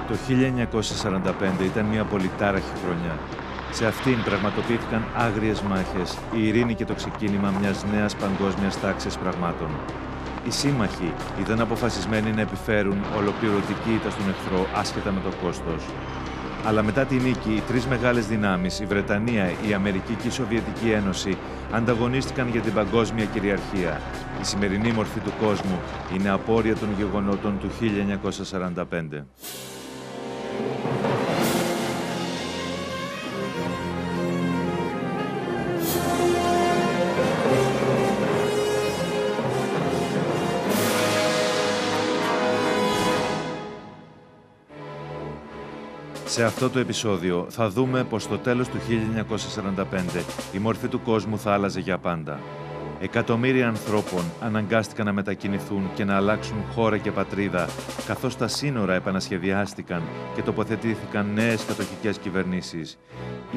Το 1945 ήταν μια πολυτάραχη χρονιά. Σε αυτήν πραγματοποιήθηκαν άγριες μάχες, η ειρήνη και το ξεκίνημα μιας νέας παγκόσμιας τάξης πραγμάτων. Οι σύμμαχοι ήταν αποφασισμένοι να επιφέρουν ολοκληρωτική ήττα στον εχθρό, άσχετα με το κόστος. Αλλά μετά τη νίκη, οι τρεις μεγάλες δυνάμεις, η Βρετανία, η Αμερική και η Σοβιετική Ένωση, ανταγωνίστηκαν για την παγκόσμια κυριαρχία. Η σημερινή μορφή του κόσμου είναι απόρρια των γεγονότων του 1945. Σε αυτό το επεισόδιο θα δούμε πως στο τέλος του 1945 η μορφή του κόσμου θα άλλαζε για πάντα. Εκατομμύρια ανθρώπων αναγκάστηκαν να μετακινηθούν και να αλλάξουν χώρα και πατρίδα, καθώς τα σύνορα επανασχεδιάστηκαν και τοποθετήθηκαν νέες κατοχικές κυβερνήσεις.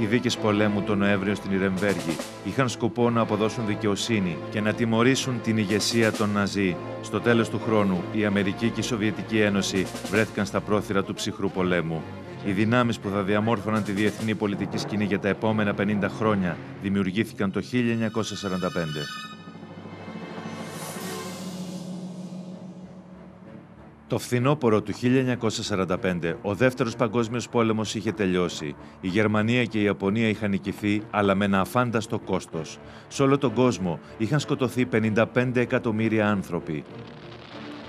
Οι δίκες πολέμου τον Νοέμβριο στην Ιρεμβέργη είχαν σκοπό να αποδώσουν δικαιοσύνη και να τιμωρήσουν την ηγεσία των Ναζί. Στο τέλος του χρόνου, η Αμερική και η Σοβιετική Ένωση βρέθηκαν στα πρόθυρα του ψυχρού πολέμου. Οι δυνάμεις που θα διαμόρφωναν τη διεθνή πολιτική σκηνή για τα επόμενα 50 χρόνια δημιουργήθηκαν το 1945. Το φθινόπωρο του 1945, ο Δεύτερος Παγκόσμιος Πόλεμος είχε τελειώσει. Η Γερμανία και η Ιαπωνία είχαν νικηθεί, αλλά με ένα αφάνταστο κόστος. Σε όλο τον κόσμο είχαν σκοτωθεί 55 εκατομμύρια άνθρωποι.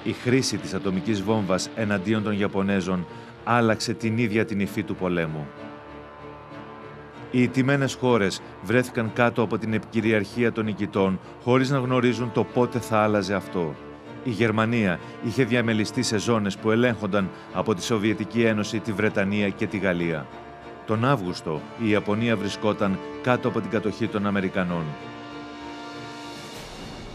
Η χρήση της ατομικής βόμβας εναντίον των Ιαπωνέζων άλλαξε την ίδια την υφή του πολέμου. Οι ηττημένες χώρες βρέθηκαν κάτω από την επικυριαρχία των νικητών, χωρίς να γνωρίζουν το πότε θα άλλαζε αυτό. Η Γερμανία είχε διαμελιστεί σε ζώνες που ελέγχονταν από τη Σοβιετική Ένωση, τη Βρετανία και τη Γαλλία. Τον Αύγουστο, η Ιαπωνία βρισκόταν κάτω από την κατοχή των Αμερικανών.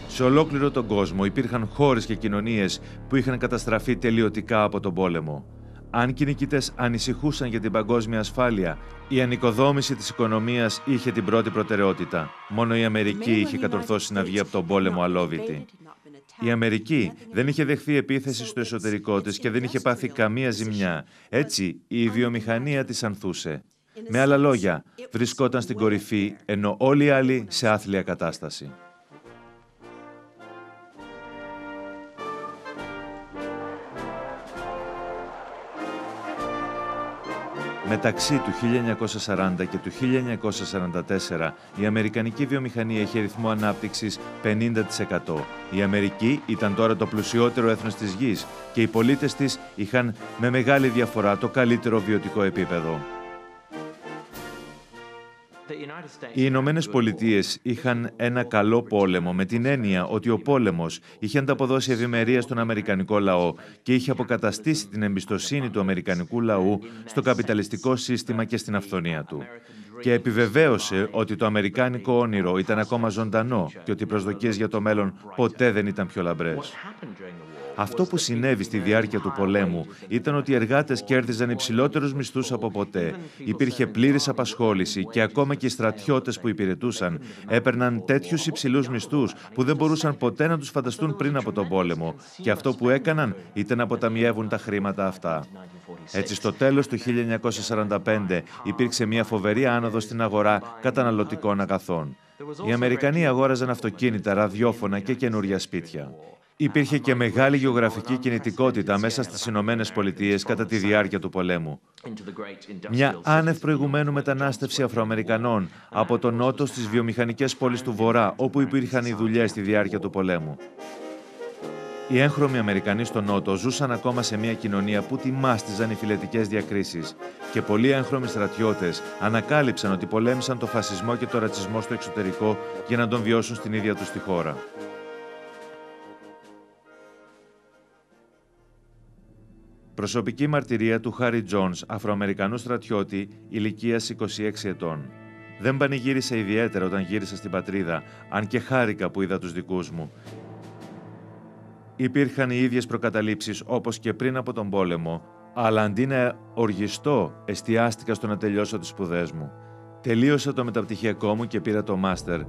Σε ολόκληρο τον κόσμο υπήρχαν χώρες και κοινωνίες που είχαν καταστραφεί τελειωτικά από τον πόλεμο. Αν και οι νικητές ανησυχούσαν για την παγκόσμια ασφάλεια, η ανοικοδόμηση της οικονομίας είχε την πρώτη προτεραιότητα. Μόνο η Αμερική είχε κατορθώσει να βγει από τον πόλεμο αλόβητη. Η Αμερική δεν είχε δεχθεί επίθεση στο εσωτερικό της και δεν είχε πάθει καμία ζημιά. Έτσι, η βιομηχανία της ανθούσε. Με άλλα λόγια, βρισκόταν στην κορυφή, ενώ όλοι οι άλλοι σε άθλια κατάσταση. Μεταξύ του 1940 και του 1944, η αμερικανική βιομηχανία είχε ρυθμό ανάπτυξης 50%. Η Αμερική ήταν τώρα το πλουσιότερο έθνος της γης και οι πολίτες της είχαν με μεγάλη διαφορά το καλύτερο βιωτικό επίπεδο. Οι Ηνωμένες Πολιτείες είχαν ένα καλό πόλεμο με την έννοια ότι ο πόλεμος είχε ανταποδώσει ευημερία στον αμερικανικό λαό και είχε αποκαταστήσει την εμπιστοσύνη του αμερικανικού λαού στο καπιταλιστικό σύστημα και στην αυθονία του. Και επιβεβαίωσε ότι το αμερικάνικο όνειρο ήταν ακόμα ζωντανό και ότι οι προσδοκίες για το μέλλον ποτέ δεν ήταν πιο λαμπρές. Αυτό που συνέβη στη διάρκεια του πολέμου ήταν ότι οι εργάτες κέρδιζαν υψηλότερους μισθούς από ποτέ. Υπήρχε πλήρης απασχόληση και ακόμα και οι στρατιώτες που υπηρετούσαν έπαιρναν τέτοιους υψηλούς μισθούς που δεν μπορούσαν ποτέ να τους φανταστούν πριν από τον πόλεμο. Και αυτό που έκαναν ήταν να αποταμιεύουν τα χρήματα αυτά. Έτσι, στο τέλος του 1945 υπήρξε μια φοβερή άνοδος στην αγορά καταναλωτικών αγαθών. Οι Αμερικανοί αγόραζαν αυτοκίνητα, ραδιόφωνα και καινούρια σπίτια. Υπήρχε και μεγάλη γεωγραφική κινητικότητα μέσα στις Ηνωμένες Πολιτείες κατά τη διάρκεια του πολέμου. Μια άνευ προηγουμένου μετανάστευση Αφροαμερικανών από τον νότο στις βιομηχανικές πόλεις του Βορρά, όπου υπήρχαν οι δουλειές στη διάρκεια του πολέμου. Οι έγχρωμοι Αμερικανοί στο Νότο ζούσαν ακόμα σε μια κοινωνία που τη μάστιζαν οι φυλετικές διακρίσεις και πολλοί έγχρωμοι στρατιώτες ανακάλυψαν ότι πολέμησαν το φασισμό και το ρατσισμό στο εξωτερικό για να τον βιώσουν στην ίδια τους τη χώρα. Προσωπική μαρτυρία του Χάρι Τζόνς, Αφροαμερικανού στρατιώτη ηλικίας 26 ετών. Δεν πανηγύρισα ιδιαίτερα όταν γύρισα στην πατρίδα, αν και χάρηκα που είδα τους δικούς μου. Υπήρχαν οι ίδιες προκαταλήψεις όπως και πριν από τον πόλεμο, αλλά αντί να οργιστώ, εστιάστηκα στο να τελειώσω τις σπουδές μου. Τελείωσα το μεταπτυχιακό μου και πήρα το μάστερ,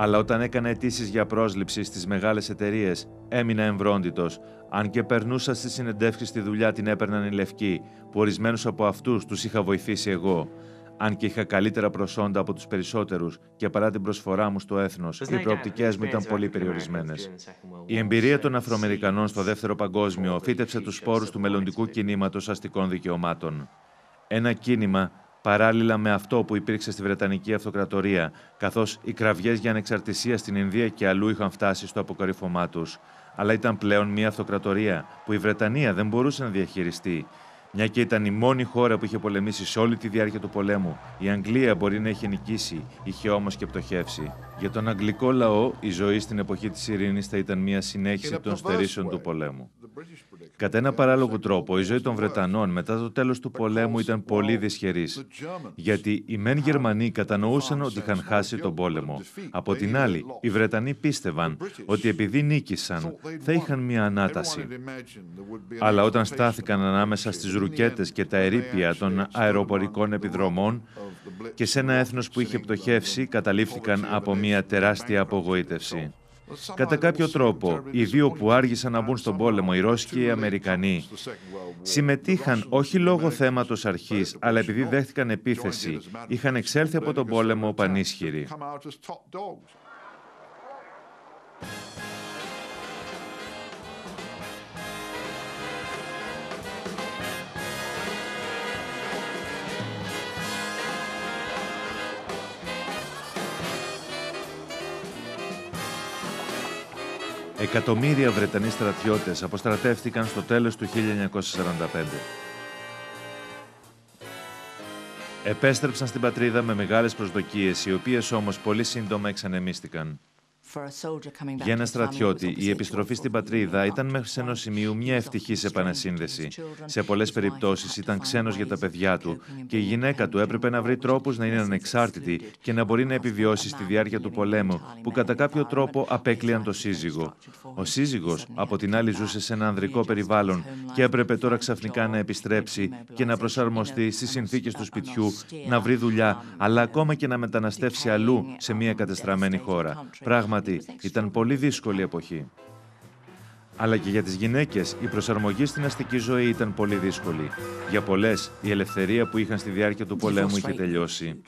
Αλλά όταν έκανα αιτήσεις για πρόσληψη στις μεγάλες εταιρείες, έμεινα εμβρόντιτος. Αν και περνούσα στις συνεντεύξεις στη δουλειά, την έπαιρναν οι λευκοί, που ορισμένους από αυτούς τους είχα βοηθήσει εγώ. Αν και είχα καλύτερα προσόντα από τους περισσότερους και παρά την προσφορά μου στο έθνος, οι προοπτικές μου ήταν πολύ περιορισμένες. Η εμπειρία των Αφροαμερικανών στο Δεύτερο Παγκόσμιο φύτεψε τους σπόρους του μελλοντικού κινήματος αστικών δικαιωμάτων. Ένα κίνημα παράλληλα με αυτό που υπήρξε στη Βρετανική Αυτοκρατορία, καθώς οι κραυγές για ανεξαρτησία στην Ινδία και αλλού είχαν φτάσει στο αποκορύφωμά τους. Αλλά ήταν πλέον μια αυτοκρατορία που η Βρετανία δεν μπορούσε να διαχειριστεί. Μια και ήταν η μόνη χώρα που είχε πολεμήσει σε όλη τη διάρκεια του πολέμου, η Αγγλία μπορεί να είχε νικήσει, είχε όμως και πτωχεύσει. Για τον αγγλικό λαό, η ζωή στην εποχή της ειρήνης θα ήταν μια συνέχιση των στερήσεων του πολέμου. Κατά ένα παράλογο τρόπο, η ζωή των Βρετανών μετά το τέλος του πολέμου ήταν πολύ δυσχερής. Γιατί οι μεν Γερμανοί κατανοούσαν ότι είχαν χάσει τον πόλεμο. Από την άλλη, οι Βρετανοί πίστευαν ότι επειδή νίκησαν, θα είχαν μια ανάταση. Αλλά όταν στάθηκαν ανάμεσα στις ρουκέτες και τα ερείπια των αεροπορικών επιδρομών και σε ένα έθνος που είχε πτωχεύσει, καταλήφθηκαν από μια τεράστια απογοήτευση. Κατά κάποιο τρόπο, οι δύο που άργησαν να μπουν στον πόλεμο, οι Ρώσοι και οι Αμερικανοί, συμμετείχαν όχι λόγω θέματος αρχής, αλλά επειδή δέχτηκαν επίθεση, είχαν εξέλθει από τον πόλεμο πανίσχυροι. Εκατομμύρια Βρετανοί στρατιώτες αποστρατεύτηκαν στο τέλος του 1945. Επέστρεψαν στην πατρίδα με μεγάλες προσδοκίες, οι οποίες όμως πολύ σύντομα εξανεμίστηκαν. Για ένα στρατιώτη, η επιστροφή στην πατρίδα ήταν μέχρι ενός σημείου μια ευτυχής επανασύνδεση. Σε πολλές περιπτώσεις ήταν ξένος για τα παιδιά του και η γυναίκα του έπρεπε να βρει τρόπους να είναι ανεξάρτητη και να μπορεί να επιβιώσει στη διάρκεια του πολέμου, που κατά κάποιο τρόπο απέκλειαν το σύζυγο. Ο σύζυγος, από την άλλη, ζούσε σε ένα ανδρικό περιβάλλον και έπρεπε τώρα ξαφνικά να επιστρέψει και να προσαρμοστεί στις συνθήκες του σπιτιού, να βρει δουλειά, αλλά ακόμα και να μεταναστεύσει αλλού σε μια κατεστραμμένη χώρα. Πράγματι, ήταν πολύ δύσκολη εποχή. Αλλά και για τις γυναίκες η προσαρμογή στην αστική ζωή ήταν πολύ δύσκολη. Για πολλές, η ελευθερία που είχαν στη διάρκεια του πολέμου είχε τελειώσει.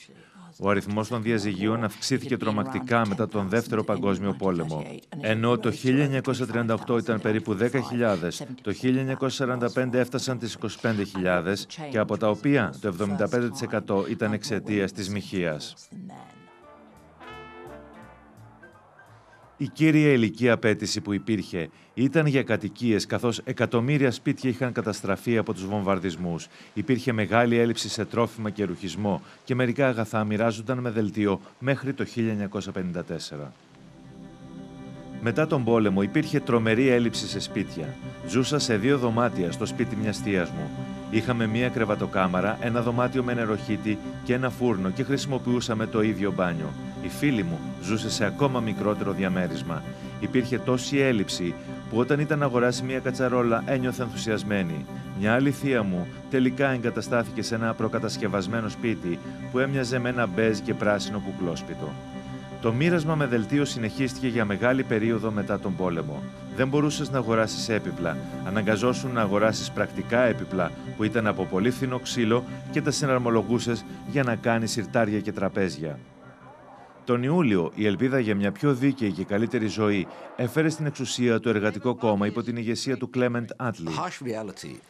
Ο αριθμός των διαζυγίων αυξήθηκε τρομακτικά μετά τον Δεύτερο Παγκόσμιο Πόλεμο. Ενώ το 1938 ήταν περίπου 10.000, το 1945 έφτασαν τις 25.000 και από τα οποία το 75% ήταν εξαιτίας της μοιχείας. Η κύρια ηλική απέτηση που υπήρχε ήταν για κατοικίες, καθώς εκατομμύρια σπίτια είχαν καταστραφεί από τους βομβαρδισμούς. Υπήρχε μεγάλη έλλειψη σε τρόφιμα και ρουχισμό και μερικά αγαθά μοιράζονταν με δελτίο μέχρι το 1954. Μετά τον πόλεμο υπήρχε τρομερή έλλειψη σε σπίτια. Ζούσα σε 2 δωμάτια στο σπίτι μιας θείας μου. Είχαμε μία κρεβατοκάμαρα, ένα δωμάτιο με νεροχύτη και ένα φούρνο και χρησιμοποιούσαμε το ίδιο μπάνιο. Η φίλη μου ζούσε σε ακόμα μικρότερο διαμέρισμα. Υπήρχε τόση έλλειψη που όταν ήταν να αγοράσει μία κατσαρόλα ένιωθε ενθουσιασμένη. Μια άλλη θεία μου τελικά εγκαταστάθηκε σε ένα προκατασκευασμένο σπίτι που έμοιαζε με ένα μπέζ και πράσινο κουκλόσπιτο. Το μοίρασμα με δελτίο συνεχίστηκε για μεγάλη περίοδο μετά τον πόλεμο. Δεν μπορούσες να αγοράσεις έπιπλα. Αναγκαζόσουν να αγοράσεις πρακτικά έπιπλα που ήταν από πολύ φθηνό ξύλο και τα συναρμολογούσες για να κάνεις συρτάρια και τραπέζια. Τον Ιούλιο, η ελπίδα για μια πιο δίκαιη και καλύτερη ζωή έφερε στην εξουσία το Εργατικό Κόμμα υπό την ηγεσία του Κλέμεντ Άτλι.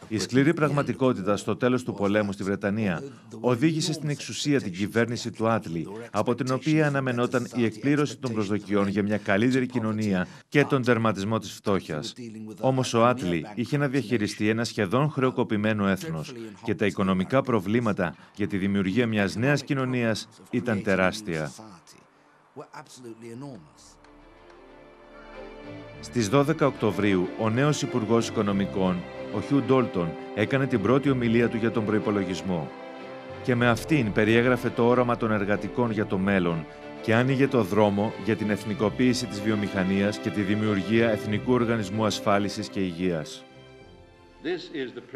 Η σκληρή πραγματικότητα στο τέλος του πολέμου στη Βρετανία οδήγησε στην εξουσία την κυβέρνηση του Άτλι, από την οποία αναμενόταν η εκπλήρωση των προσδοκιών για μια καλύτερη κοινωνία και τον τερματισμό της φτώχειας. Όμως ο Άτλι είχε να διαχειριστεί ένα σχεδόν χρεοκοπημένο έθνος και τα οικονομικά προβλήματα για τη δημιουργία μιας νέας κοινωνίας ήταν τεράστια. Στις 12 Οκτωβρίου, ο νέος Υπουργός Οικονομικών, ο Χιου Ντόλτον, έκανε την πρώτη ομιλία του για τον προϋπολογισμό. Και με αυτήν περιέγραφε το όραμα των εργατικών για το μέλλον και άνοιγε το δρόμο για την εθνικοποίηση της βιομηχανίας και τη δημιουργία Εθνικού Οργανισμού Ασφάλισης και Υγείας.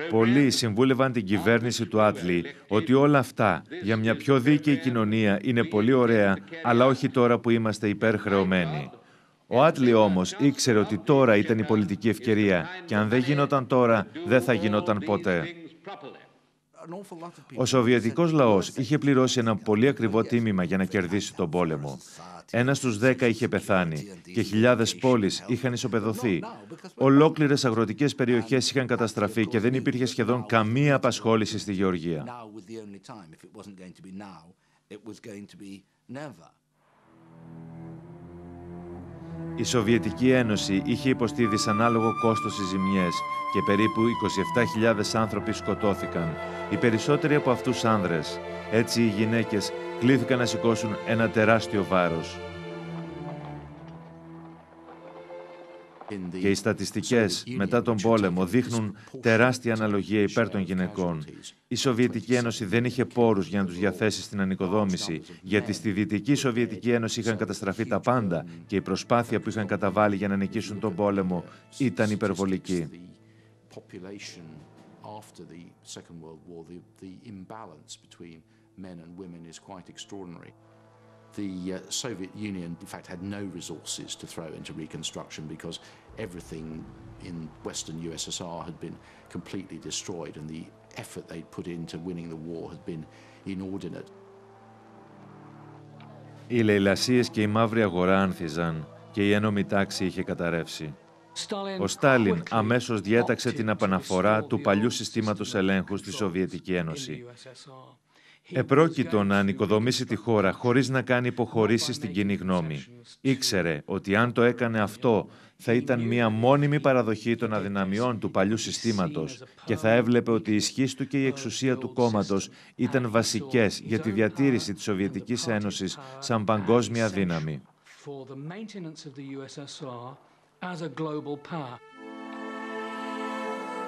Πολλοί συμβούλευαν την κυβέρνηση του Άτλη ότι όλα αυτά για μια πιο δίκαιη κοινωνία είναι πολύ ωραία, αλλά όχι τώρα που είμαστε υπερχρεωμένοι. Ο Άτλη όμως ήξερε ότι τώρα ήταν η πολιτική ευκαιρία και αν δεν γινόταν τώρα, δεν θα γινόταν ποτέ. Ο Σοβιετικός λαός είχε πληρώσει ένα πολύ ακριβό τίμημα για να κερδίσει τον πόλεμο. 1 στους 10 είχε πεθάνει και χιλιάδες πόλεις είχαν ισοπεδωθεί. Ολόκληρες αγροτικές περιοχές είχαν καταστραφεί και δεν υπήρχε σχεδόν καμία απασχόληση στη γεωργία. Η Σοβιετική Ένωση είχε υποστεί δυσανάλογο κόστος στις ζημιές και περίπου 27.000 άνθρωποι σκοτώθηκαν, οι περισσότεροι από αυτούς άνδρες. Έτσι οι γυναίκες κλήθηκαν να σηκώσουν ένα τεράστιο βάρος. Και οι στατιστικές μετά τον πόλεμο δείχνουν τεράστια αναλογία υπέρ των γυναικών. Η Σοβιετική Ένωση δεν είχε πόρους για να τους διαθέσει στην ανοικοδόμηση, γιατί στη Δυτική Σοβιετική Ένωση είχαν καταστραφεί τα πάντα και η προσπάθεια που είχαν καταβάλει για να νικήσουν τον πόλεμο ήταν υπερβολική. The Soviet Union, in fact, had no resources to throw into reconstruction because everything in Western USSR had been completely destroyed and the effort they'd put into winning the war had been inordinate. Οι λαιλασίες και η μαύρη αγορά άνθιζαν και η ένομη τάξη είχε καταρρεύσει. Ο Στάλιν αμέσως διέταξε την επαναφορά του παλιού συστήματος ελέγχου στη Σοβιετική Ένωση. Επρόκειτο να ανοικοδομήσει τη χώρα χωρίς να κάνει υποχωρήσεις στην κοινή γνώμη. Ήξερε ότι αν το έκανε αυτό θα ήταν μια μόνιμη παραδοχή των αδυναμιών του παλιού συστήματος και θα έβλεπε ότι η ισχύς του και η εξουσία του κόμματος ήταν βασικές για τη διατήρηση της Σοβιετικής Ένωσης σαν παγκόσμια δύναμη.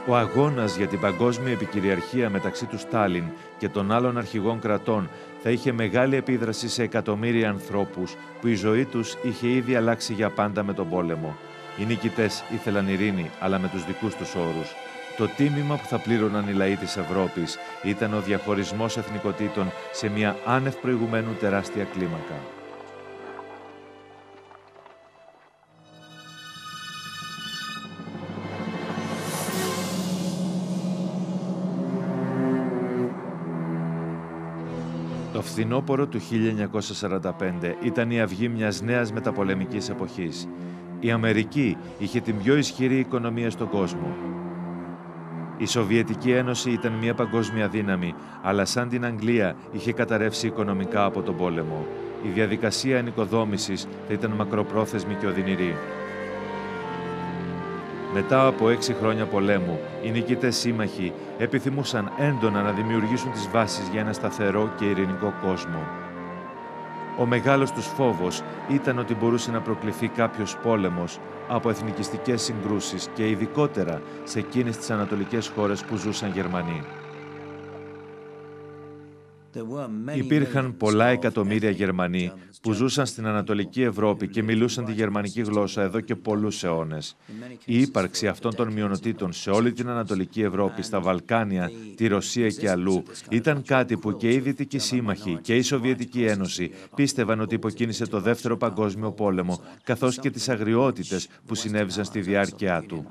Ο αγώνας για την παγκόσμια επικυριαρχία μεταξύ του Στάλιν και των άλλων αρχηγών κρατών θα είχε μεγάλη επίδραση σε εκατομμύρια ανθρώπους που η ζωή τους είχε ήδη αλλάξει για πάντα με τον πόλεμο. Οι νικητές ήθελαν ειρήνη, αλλά με τους δικούς τους όρους. Το τίμημα που θα πλήρωναν οι λαοί της Ευρώπης ήταν ο διαχωρισμός εθνικοτήτων σε μια άνευ προηγουμένου τεράστια κλίμακα. Το φθινόπωρο του 1945 ήταν η αυγή μιας νέας μεταπολεμικής εποχής. Η Αμερική είχε την πιο ισχυρή οικονομία στον κόσμο. Η Σοβιετική Ένωση ήταν μια παγκόσμια δύναμη, αλλά σαν την Αγγλία είχε καταρρεύσει οικονομικά από τον πόλεμο. Η διαδικασία ενοικοδόμησης θα ήταν μακροπρόθεσμη και οδυνηρή. Μετά από 6 χρόνια πολέμου, οι νικητές σύμμαχοι επιθυμούσαν έντονα να δημιουργήσουν τις βάσεις για ένα σταθερό και ειρηνικό κόσμο. Ο μεγάλος τους φόβος ήταν ότι μπορούσε να προκληθεί κάποιος πόλεμος από εθνικιστικές συγκρούσεις και ειδικότερα σε εκείνες τις ανατολικές χώρες που ζούσαν Γερμανοί. Υπήρχαν πολλά εκατομμύρια Γερμανοί που ζούσαν στην Ανατολική Ευρώπη και μιλούσαν τη γερμανική γλώσσα εδώ και πολλούς αιώνες. Η ύπαρξη αυτών των μειονοτήτων σε όλη την Ανατολική Ευρώπη, στα Βαλκάνια, τη Ρωσία και αλλού, ήταν κάτι που και οι Δυτικοί σύμμαχοι και η Σοβιετική Ένωση πίστευαν ότι υποκίνησε το Δεύτερο Παγκόσμιο Πόλεμο, καθώς και τις αγριότητες που συνέβησαν στη διάρκεια του.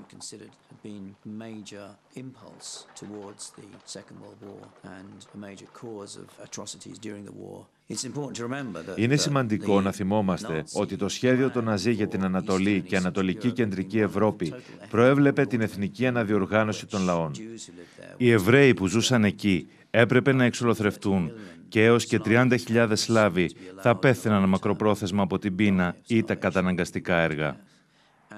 Είναι σημαντικό να θυμόμαστε ότι το σχέδιο των Ναζί για την Ανατολή και Ανατολική Κεντρική Ευρώπη προέβλεπε την εθνική αναδιοργάνωση των λαών. Οι Εβραίοι που ζούσαν εκεί έπρεπε να εξολοθρευτούν και έως και 30.000 Σλάβοι θα πέθαιναν μακροπρόθεσμα από την πείνα ή τα καταναγκαστικά έργα.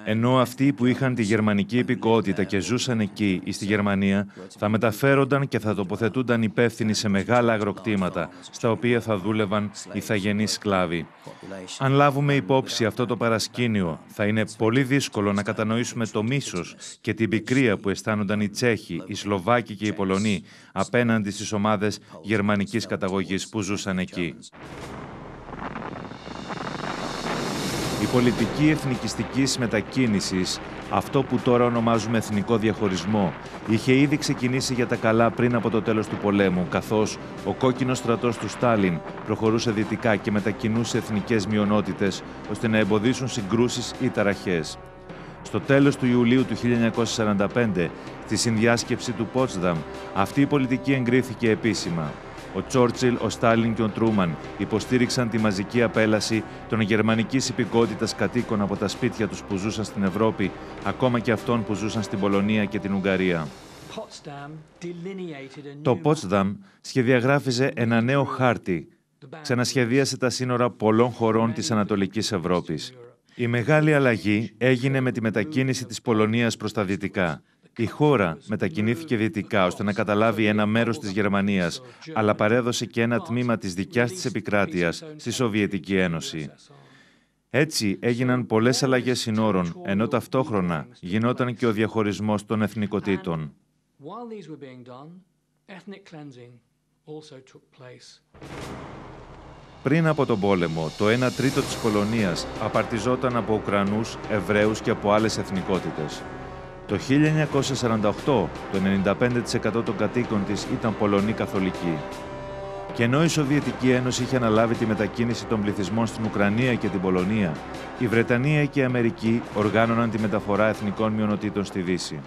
Ενώ αυτοί που είχαν τη γερμανική υπηκότητα και ζούσαν εκεί ή στη Γερμανία θα μεταφέρονταν και θα τοποθετούνταν υπεύθυνοι σε μεγάλα αγροκτήματα, στα οποία θα δούλευαν ηθαγενείς σκλάβοι. Αν λάβουμε υπόψη αυτό το παρασκήνιο, θα είναι πολύ δύσκολο να κατανοήσουμε το μίσος και την πικρία που αισθάνονταν οι Τσέχοι, οι Σλοβάκοι και οι Πολωνοί απέναντι στις ομάδες γερμανικής καταγωγής που ζούσαν εκεί. Η πολιτική εθνικιστικής μετακίνησης, αυτό που τώρα ονομάζουμε εθνικό διαχωρισμό, είχε ήδη ξεκινήσει για τα καλά πριν από το τέλος του πολέμου, καθώς ο κόκκινος στρατός του Στάλιν προχωρούσε δυτικά και μετακινούσε εθνικές μειονότητες ώστε να εμποδίσουν συγκρούσεις ή ταραχές. Στο τέλος του Ιουλίου του 1945, στη συνδιάσκεψη του Πότσδαμ, αυτή η πολιτική εγκρίθηκε επίσημα. Ο Τσόρτσιλ, ο Στάλιν και ο Τρούμαν υποστήριξαν τη μαζική απέλαση των γερμανικής υπηκότητας κατοίκων από τα σπίτια τους που ζούσαν στην Ευρώπη, ακόμα και αυτών που ζούσαν στην Πολωνία και την Ουγγαρία. Το Πότσδαμ σχεδιαγράφιζε ένα νέο χάρτη. Ξανασχεδίασε τα σύνορα πολλών χωρών της Ανατολικής Ευρώπης. Η μεγάλη αλλαγή έγινε με τη μετακίνηση της Πολωνίας προς τα δυτικά. Η χώρα μετακινήθηκε δυτικά ώστε να καταλάβει ένα μέρος της Γερμανίας, αλλά παρέδωσε και ένα τμήμα της δικιάς της επικράτειας στη Σοβιετική Ένωση. Έτσι έγιναν πολλές αλλαγές συνόρων, ενώ ταυτόχρονα γινόταν και ο διαχωρισμός των εθνικοτήτων. Πριν από τον πόλεμο, το 1 τρίτο της Πολωνίας απαρτιζόταν από Ουκρανούς, Εβραίους και από άλλες εθνικότητες. Το 1948, το 95% των κατοίκων της ήταν Πολωνοί καθολικοί. Και ενώ η Σοβιετική Ένωση είχε αναλάβει τη μετακίνηση των πληθυσμών στην Ουκρανία και την Πολωνία, η Βρετανία και η Αμερική οργάνωναν τη μεταφορά εθνικών μειονοτήτων στη Δύση.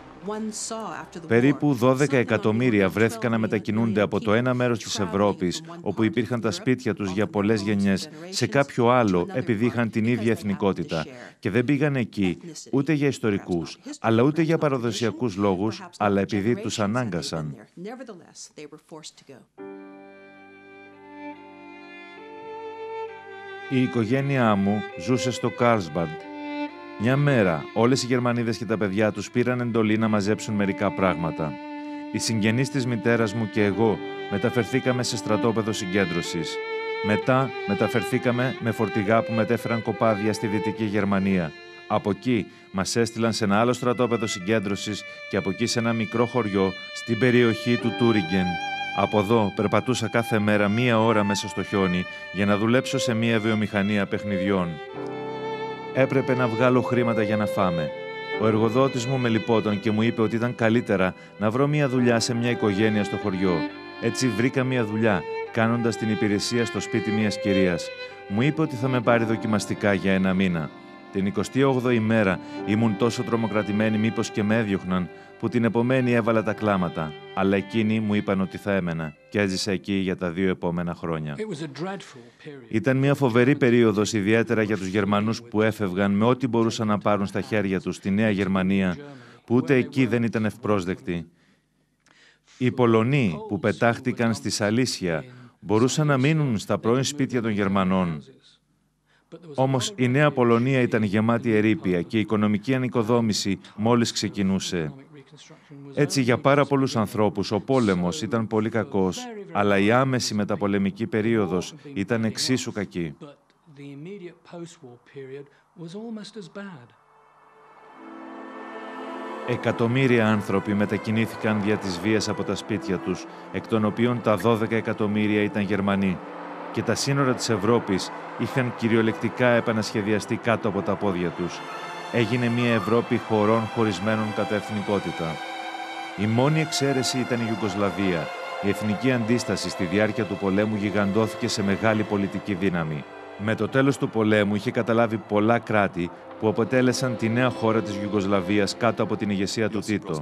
Περίπου 12 εκατομμύρια βρέθηκαν να μετακινούνται από το ένα μέρος της Ευρώπης, όπου υπήρχαν τα σπίτια τους για πολλές γενιές, σε κάποιο άλλο επειδή είχαν την ίδια εθνικότητα. Και δεν πήγαν εκεί ούτε για ιστορικούς, αλλά ούτε για παραδοσιακούς λόγους, αλλά επειδή τους ανάγκασαν. Η οικογένειά μου ζούσε στο Καρλσμπαντ. Μια μέρα, όλες οι Γερμανίδες και τα παιδιά τους πήραν εντολή να μαζέψουν μερικά πράγματα. Οι συγγενείς της μητέρας μου και εγώ μεταφερθήκαμε σε στρατόπεδο συγκέντρωσης. Μετά μεταφερθήκαμε με φορτηγά που μετέφεραν κοπάδια στη Δυτική Γερμανία. Από εκεί μας έστειλαν σε ένα άλλο στρατόπεδο συγκέντρωσης και από εκεί σε ένα μικρό χωριό στην περιοχή του Τούριγκεν. Από εδώ περπατούσα κάθε μέρα 1 ώρα μέσα στο χιόνι για να δουλέψω σε μια βιομηχανία παιχνιδιών. Έπρεπε να βγάλω χρήματα για να φάμε. Ο εργοδότης μου με λυπόταν και μου είπε ότι ήταν καλύτερα να βρω μια δουλειά σε μια οικογένεια στο χωριό. Έτσι βρήκα μια δουλειά, κάνοντας την υπηρεσία στο σπίτι μιας κυρίας. Μου είπε ότι θα με πάρει δοκιμαστικά για 1 μήνα. Την 28η μέρα ήμουν τόσο τρομοκρατημένη μήπως και με έδιωχναν, που την επομένη έβαλα τα κλάματα. Αλλά εκείνοι μου είπαν ότι θα έμενα και έζησα εκεί για τα 2 επόμενα χρόνια. Ήταν μια φοβερή περίοδος, ιδιαίτερα για τους Γερμανούς που έφευγαν με ό,τι μπορούσαν να πάρουν στα χέρια τους στη Νέα Γερμανία, που ούτε εκεί δεν ήταν ευπρόσδεκτοι. Οι Πολωνοί που πετάχτηκαν στη Σαλίσια μπορούσαν να μείνουν στα πρώην σπίτια των Γερμανών. Όμως η Νέα Πολωνία ήταν γεμάτη ερείπια και η οικονομική ανοικοδόμηση μόλις ξεκινούσε. Έτσι, για πάρα πολλούς ανθρώπους ο πόλεμος ήταν πολύ κακός, αλλά η άμεση μεταπολεμική περίοδος ήταν εξίσου κακή. Εκατομμύρια άνθρωποι μετακινήθηκαν δια της βίας από τα σπίτια τους, εκ των οποίων τα 12 εκατομμύρια ήταν Γερμανοί. Και τα σύνορα της Ευρώπης είχαν κυριολεκτικά επανασχεδιαστεί κάτω από τα πόδια τους. Έγινε μια Ευρώπη χωρών χωρισμένων κατά εθνικότητα. Η μόνη εξαίρεση ήταν η Ιουγκοσλαβία. Η εθνική αντίσταση στη διάρκεια του πολέμου γιγαντώθηκε σε μεγάλη πολιτική δύναμη. Με το τέλος του πολέμου είχε καταλάβει πολλά κράτη που αποτέλεσαν τη νέα χώρα της Ιουγκοσλαβίας κάτω από την ηγεσία του Τίτο.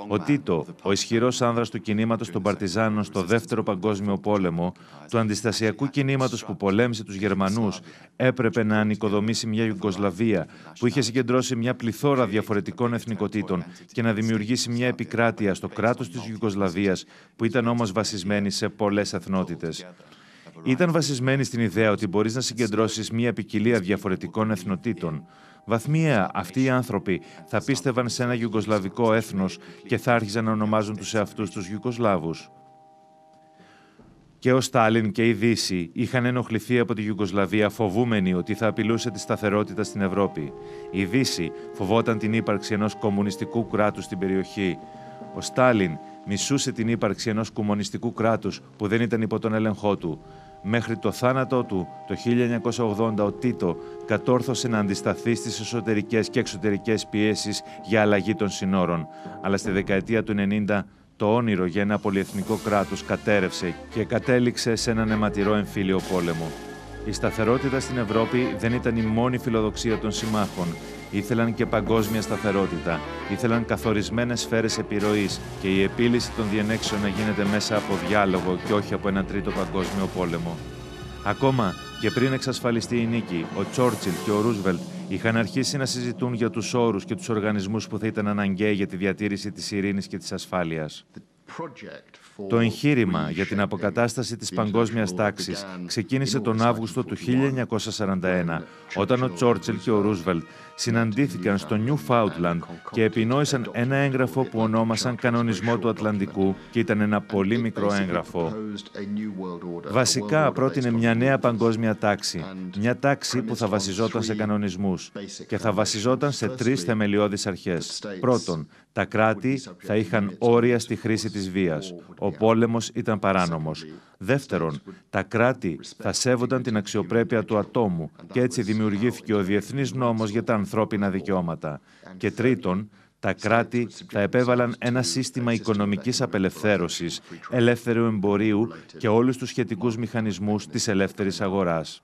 Ο Τίτο, ο ισχυρός άνδρας του κινήματος των Παρτιζάνων στο Δεύτερο Παγκόσμιο Πόλεμο, του αντιστασιακού κινήματος που πολέμησε τους Γερμανούς, έπρεπε να ανοικοδομήσει μια Ιουγκοσλαβία που είχε συγκεντρώσει μια πληθώρα διαφορετικών εθνικοτήτων και να δημιουργήσει μια επικράτεια στο κράτος της Ιουγκοσλαβίας που ήταν όμως βασισμένη σε πολλές εθνότητες. Ήταν βασισμένη στην ιδέα ότι μπορείς να συγκεντρώσεις μια ποικιλία διαφορετικών εθνοτήτων. Βαθμιαία αυτοί οι άνθρωποι θα πίστευαν σε ένα ιουγκοσλαβικό έθνος και θα άρχιζαν να ονομάζουν τους εαυτούς τους Ιουγκοσλάβους. Και ο Στάλιν και η Δύση είχαν ενοχληθεί από τη Ιουγκοσλαβία, φοβούμενοι ότι θα απειλούσε τη σταθερότητα στην Ευρώπη. Η Δύση φοβόταν την ύπαρξη ενός κομμουνιστικού κράτους στην περιοχή. Ο Στάλιν μισούσε την ύπαρξη ενός κομμουνιστικού κράτους που δεν ήταν υπό τον έλεγχό του. Μέχρι το θάνατό του, το 1980, ο Τίτο κατόρθωσε να αντισταθεί στις εσωτερικές και εξωτερικές πιέσεις για αλλαγή των συνόρων. Αλλά στη δεκαετία του 90, το όνειρο για ένα πολυεθνικό κράτος κατέρευσε και κατέληξε σε έναν αιματηρό εμφύλιο πόλεμο. Η σταθερότητα στην Ευρώπη δεν ήταν η μόνη φιλοδοξία των συμμάχων. Ήθελαν και παγκόσμια σταθερότητα. Ήθελαν καθορισμένες σφαίρες επιρροής και η επίλυση των διενέξεων να γίνεται μέσα από διάλογο και όχι από έναν τρίτο παγκόσμιο πόλεμο. Ακόμα και πριν εξασφαλιστεί η νίκη, ο Τσόρτσιλ και ο Ρούσβελτ είχαν αρχίσει να συζητούν για τους όρους και τους οργανισμούς που θα ήταν αναγκαίοι για τη διατήρηση της ειρήνης και της ασφάλειας. Το εγχείρημα για την αποκατάσταση της παγκόσμιας τάξης ξεκίνησε τον Αύγουστο του 1941, όταν ο Τσόρτσιλ και ο Ρούσβελτ συναντήθηκαν στο Newfoundland και επινόησαν ένα έγγραφο που ονόμασαν Κανονισμό του Ατλαντικού και ήταν ένα πολύ μικρό έγγραφο. Βασικά πρότεινε μια νέα παγκόσμια τάξη, μια τάξη που θα βασιζόταν σε κανονισμούς και θα βασιζόταν σε τρεις θεμελιώδεις αρχές. Πρώτον, τα κράτη θα είχαν όρια στη χρήση της βίας. Ο πόλεμος ήταν παράνομος. Δεύτερον, τα κράτη θα σέβονταν την αξιοπρέπεια του ατόμου και έτσι δημιουργήθηκε ο Διεθνής Νόμος για τα ανθρώπινα δικαιώματα. Και τρίτον, τα κράτη θα επέβαλαν ένα σύστημα οικονομικής απελευθέρωσης, ελεύθερου εμπορίου και όλους τους σχετικούς μηχανισμούς της ελεύθερης αγοράς.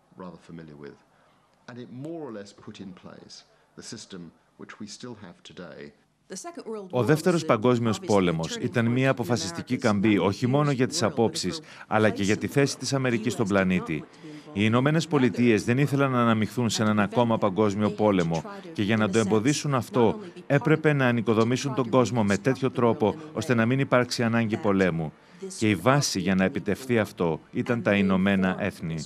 Ο Δεύτερος Παγκόσμιος Πόλεμος ήταν μια αποφασιστική καμπή όχι μόνο για τις απόψεις, αλλά και για τη θέση της Αμερικής στον πλανήτη. Οι Ηνωμένες Πολιτείες δεν ήθελαν να αναμειχθούν σε έναν ακόμα παγκόσμιο πόλεμο και για να το εμποδίσουν αυτό έπρεπε να ανοικοδομήσουν τον κόσμο με τέτοιο τρόπο ώστε να μην υπάρξει ανάγκη πολέμου. Και η βάση για να επιτευχθεί αυτό ήταν τα Ηνωμένα Έθνη.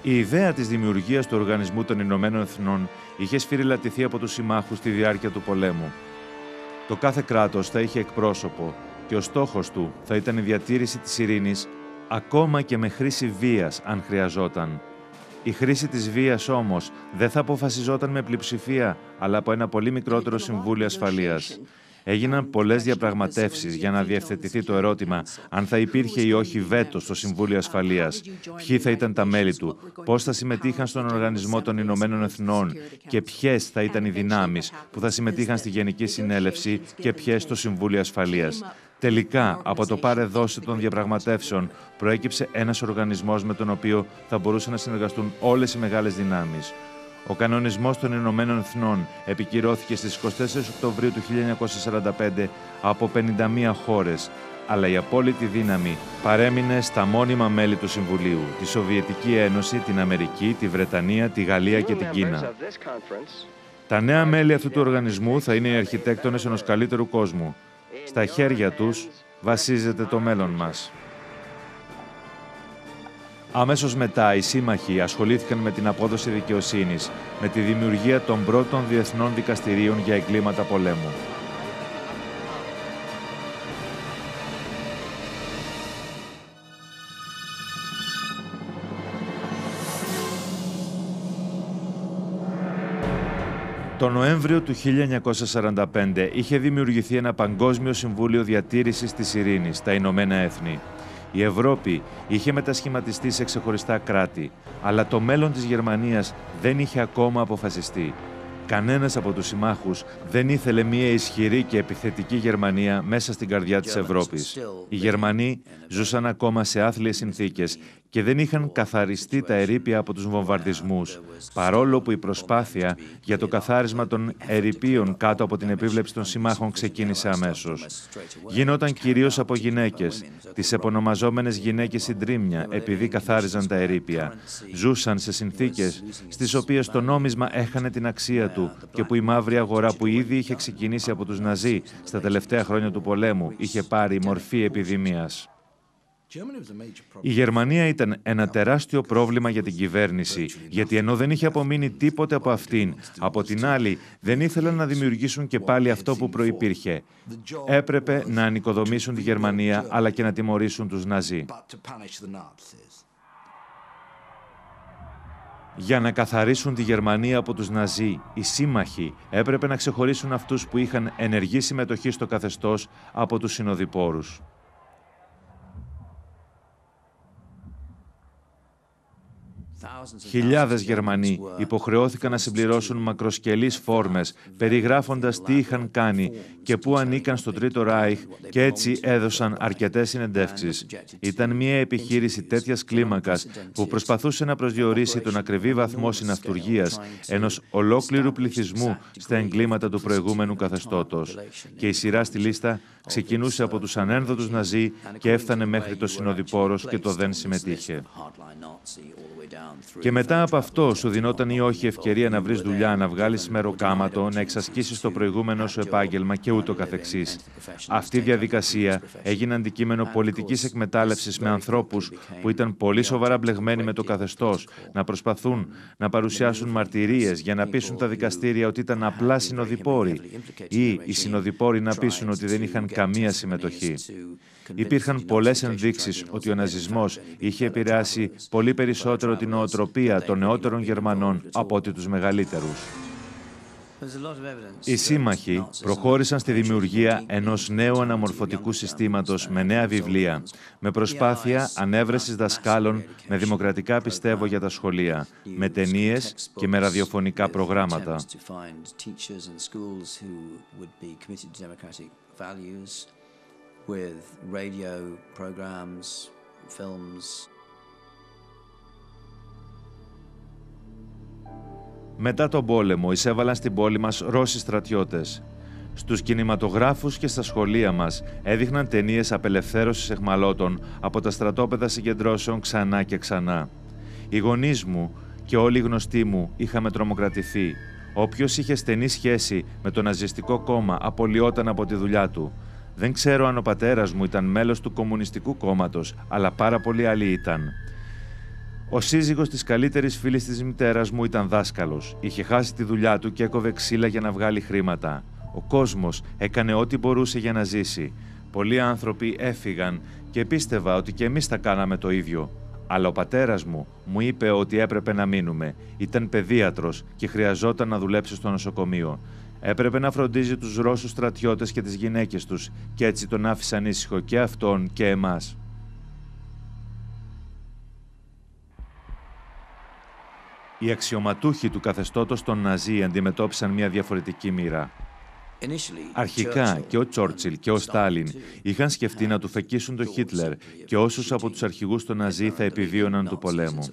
Η ιδέα της δημιουργίας του Οργανισμού των Ηνωμένων Εθνών είχε σφυριλατηθεί από τους συμμάχους στη διάρκεια του πολέμου. Το κάθε κράτος θα είχε εκπρόσωπο και ο στόχος του θα ήταν η διατήρηση της ειρήνης, ακόμα και με χρήση βίας αν χρειαζόταν. Η χρήση της βίας όμως δεν θα αποφασιζόταν με πλειοψηφία, αλλά από ένα πολύ μικρότερο Συμβούλιο Ασφαλείας. Έγιναν πολλές διαπραγματεύσεις για να διευθετηθεί το ερώτημα αν θα υπήρχε ή όχι βέτο στο Συμβούλιο Ασφαλείας, ποιοι θα ήταν τα μέλη του, πώς θα συμμετείχαν στον Οργανισμό των Ηνωμένων Εθνών και ποιες θα ήταν οι δυνάμεις που θα συμμετείχαν στη Γενική Συνέλευση και ποιες στο Συμβούλιο Ασφαλείας. Τελικά, από το πάρε-δώσε των διαπραγματεύσεων, προέκυψε ένας οργανισμός με τον οποίο θα μπορούσαν να συνεργαστούν όλες οι μεγάλες δυνάμεις. Ο κανονισμός των Ηνωμένων Εθνών επικυρώθηκε στις 24 Οκτωβρίου του 1945 από 51 χώρες, αλλά η απόλυτη δύναμη παρέμεινε στα μόνιμα μέλη του Συμβουλίου, τη Σοβιετική Ένωση, την Αμερική, τη Βρετανία, τη Γαλλία και την Κίνα. Τα νέα μέλη αυτού του οργανισμού θα είναι οι αρχιτέκτονες ενός καλύτερου κόσμου. Στα χέρια τους βασίζεται το μέλλον μας. Αμέσως μετά, οι σύμμαχοι ασχολήθηκαν με την απόδοση δικαιοσύνης, με τη δημιουργία των πρώτων διεθνών δικαστηρίων για εγκλήματα πολέμου. Το Νοέμβριο του 1945 είχε δημιουργηθεί ένα Παγκόσμιο Συμβούλιο Διατήρησης της Ειρήνης, τα Ηνωμένα Έθνη. Η Ευρώπη είχε μετασχηματιστεί σε ξεχωριστά κράτη, αλλά το μέλλον της Γερμανίας δεν είχε ακόμα αποφασιστεί. Κανένας από τους συμμάχους δεν ήθελε μια ισχυρή και επιθετική Γερμανία μέσα στην καρδιά της Ευρώπης. Οι Γερμανοί ζούσαν ακόμα σε άθλιες συνθήκες και δεν είχαν καθαριστεί τα ερείπια από τους βομβαρδισμούς, παρόλο που η προσπάθεια για το καθάρισμα των ερειπίων κάτω από την επίβλεψη των συμμάχων ξεκίνησε αμέσως. Γινόταν κυρίως από γυναίκες, τις επωνομαζόμενες γυναίκες συντρίμμια, επειδή καθάριζαν τα ερείπια. Ζούσαν σε συνθήκες στις οποίες το νόμισμα έχανε την αξία του και που η μαύρη αγορά που ήδη είχε ξεκινήσει από τους Ναζί στα τελευταία χρόνια του πολέμου είχε πάρει μορφή επιδημίας. Η Γερμανία ήταν ένα τεράστιο πρόβλημα για την κυβέρνηση, γιατί ενώ δεν είχε απομείνει τίποτε από αυτήν, από την άλλη δεν ήθελαν να δημιουργήσουν και πάλι αυτό που προϋπήρχε. Έπρεπε να ανοικοδομήσουν τη Γερμανία, αλλά και να τιμωρήσουν τους Ναζί. Για να καθαρίσουν τη Γερμανία από τους Ναζί, οι σύμμαχοι έπρεπε να ξεχωρίσουν αυτούς που είχαν ενεργή συμμετοχή στο καθεστώς από τους συνοδοιπόρους. Χιλιάδες Γερμανοί υποχρεώθηκαν να συμπληρώσουν μακροσκελείς φόρμες, περιγράφοντας τι είχαν κάνει και πού ανήκαν στο Τρίτο Ράιχ και έτσι έδωσαν αρκετές συνεντεύξεις. Ήταν μια επιχείρηση τέτοιας κλίμακας που προσπαθούσε να προσδιορίσει τον ακριβή βαθμό συναυτουργίας ενός ολόκληρου πληθυσμού στα εγκλήματα του προηγούμενου καθεστώτος. Και η σειρά στη λίστα ξεκινούσε από τους ανένδοτους Ναζί και έφτανε μέχρι το συνοδοιπόρος και το δεν συμμετείχε. Και μετά από αυτό σου δινόταν ή όχι ευκαιρία να βρεις δουλειά, να βγάλεις μεροκάματο, να εξασκήσεις το προηγούμενο σου επάγγελμα και ούτω καθεξής. Αυτή η διαδικασία έγινε αντικείμενο πολιτικής εκμετάλλευσης με ανθρώπους που ήταν πολύ σοβαρά μπλεγμένοι με το καθεστώς, να προσπαθούν να παρουσιάσουν μαρτυρίες για να πείσουν τα δικαστήρια ότι ήταν απλά συνοδοιπόροι ή οι συνοδοιπόροι να πείσουν ότι δεν είχαν καμία συμμετοχή. Υπήρχαν πολλές ενδείξεις ότι ο ναζισμός είχε επηρεάσει πολύ περισσότερο την νοοτροπία των νεότερων Γερμανών από ότι τους μεγαλύτερους. Οι σύμμαχοι προχώρησαν στη δημιουργία ενός νέου αναμορφωτικού συστήματος με νέα βιβλία, με προσπάθεια ανέβρεσης δασκάλων με δημοκρατικά πιστεύω για τα σχολεία, με ταινίες και με ραδιοφωνικά προγράμματα. With radio programs, films. Μετά τον πόλεμο εισέβαλαν στην πόλη μας Ρώσοι στρατιώτες. Στους κινηματογράφους και στα σχολεία μας έδειχναν ταινίες απελευθέρωσης αιχμαλώτων από τα στρατόπεδα συγκεντρώσεων ξανά και ξανά. Οι γονείς μου και όλοι οι γνωστοί μου είχαμε τρομοκρατηθεί. Όποιος είχε στενή σχέση με το ναζιστικό κόμμα απολυόταν από τη δουλειά του. Δεν ξέρω αν ο πατέρας μου ήταν μέλος του Κομμουνιστικού Κόμματος, αλλά πάρα πολλοί άλλοι ήταν. Ο σύζυγος της καλύτερης φίλης της μητέρας μου ήταν δάσκαλος. Είχε χάσει τη δουλειά του και έκοβε ξύλα για να βγάλει χρήματα. Ο κόσμος έκανε ό,τι μπορούσε για να ζήσει. Πολλοί άνθρωποι έφυγαν και πίστευα ότι και εμείς θα κάναμε το ίδιο. Αλλά ο πατέρας μου μου είπε ότι έπρεπε να μείνουμε. Ήταν παιδίατρος και χρειαζόταν να δουλέψει στο νοσοκομείο. Έπρεπε να φροντίζει τους Ρώσους στρατιώτες και τις γυναίκες τους και έτσι τον άφησαν ήσυχο και αυτόν και εμάς. Οι αξιωματούχοι του καθεστώτος των Ναζί αντιμετώπισαν μια διαφορετική μοίρα. Αρχικά και ο Τσόρτσιλ και ο Στάλιν είχαν σκεφτεί να του φεκίσουν τον Χίτλερ και όσους από τους αρχηγούς των Ναζί θα επιβίωναν του πολέμου.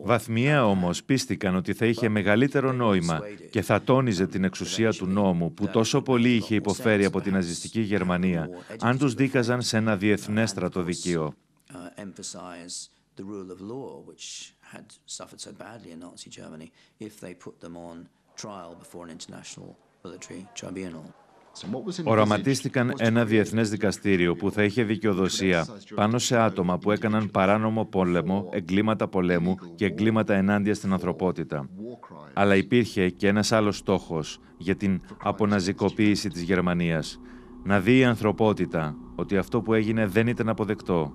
Βαθμιαία όμως πίστηκαν ότι θα είχε μεγαλύτερο νόημα και θα τόνιζε την εξουσία του νόμου που τόσο πολύ είχε υποφέρει από την ναζιστική Γερμανία αν τους δίκαζαν σε ένα διεθνές στρατοδικείο. Οραματίστηκαν ένα διεθνές δικαστήριο που θα είχε δικαιοδοσία πάνω σε άτομα που έκαναν παράνομο πόλεμο, εγκλήματα πολέμου και εγκλήματα ενάντια στην ανθρωπότητα. Αλλά υπήρχε και ένας άλλος στόχος για την αποναζικοποίηση της Γερμανίας. Να δει η ανθρωπότητα ότι αυτό που έγινε δεν ήταν αποδεκτό.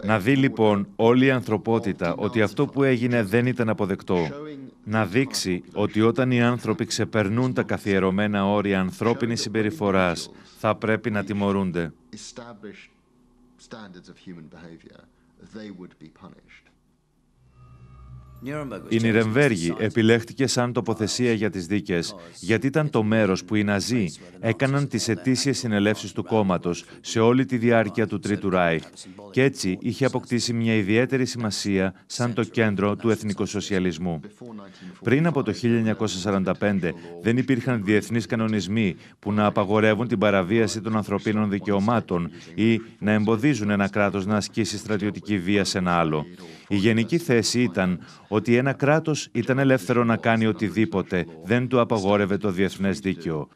Να δει λοιπόν όλη η ανθρωπότητα ότι αυτό που έγινε δεν ήταν αποδεκτό. Να δείξει ότι όταν οι άνθρωποι ξεπερνούν τα καθιερωμένα όρια ανθρώπινης συμπεριφοράς, θα πρέπει να τιμωρούνται. Η Νιρεμβέργη επιλέχθηκε σαν τοποθεσία για τις δίκες, γιατί ήταν το μέρος που οι Ναζί έκαναν τις ετήσιες συνελεύσεις του κόμματος σε όλη τη διάρκεια του Τρίτου Ράιχ και έτσι είχε αποκτήσει μια ιδιαίτερη σημασία σαν το κέντρο του εθνικοσοσιαλισμού. Πριν από το 1945 δεν υπήρχαν διεθνείς κανονισμοί που να απαγορεύουν την παραβίαση των ανθρωπίνων δικαιωμάτων ή να εμποδίζουν ένα κράτος να ασκήσει στρατιωτική βία σε ένα άλλο. Η γενική θέση ήταν ότι ένα κράτος ήταν ελεύθερο να κάνει οτιδήποτε, δεν του απαγόρευε το διεθνές δίκαιο.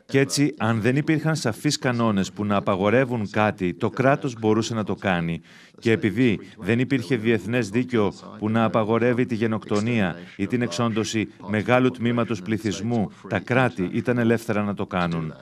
Κι έτσι, αν δεν υπήρχαν σαφείς κανόνες που να απαγορεύουν κάτι, το κράτος μπορούσε να το κάνει. Και επειδή δεν υπήρχε διεθνές δίκαιο που να απαγορεύει τη γενοκτονία ή την εξόντωση μεγάλου τμήματος πληθυσμού, τα κράτη ήταν ελεύθερα να το κάνουν.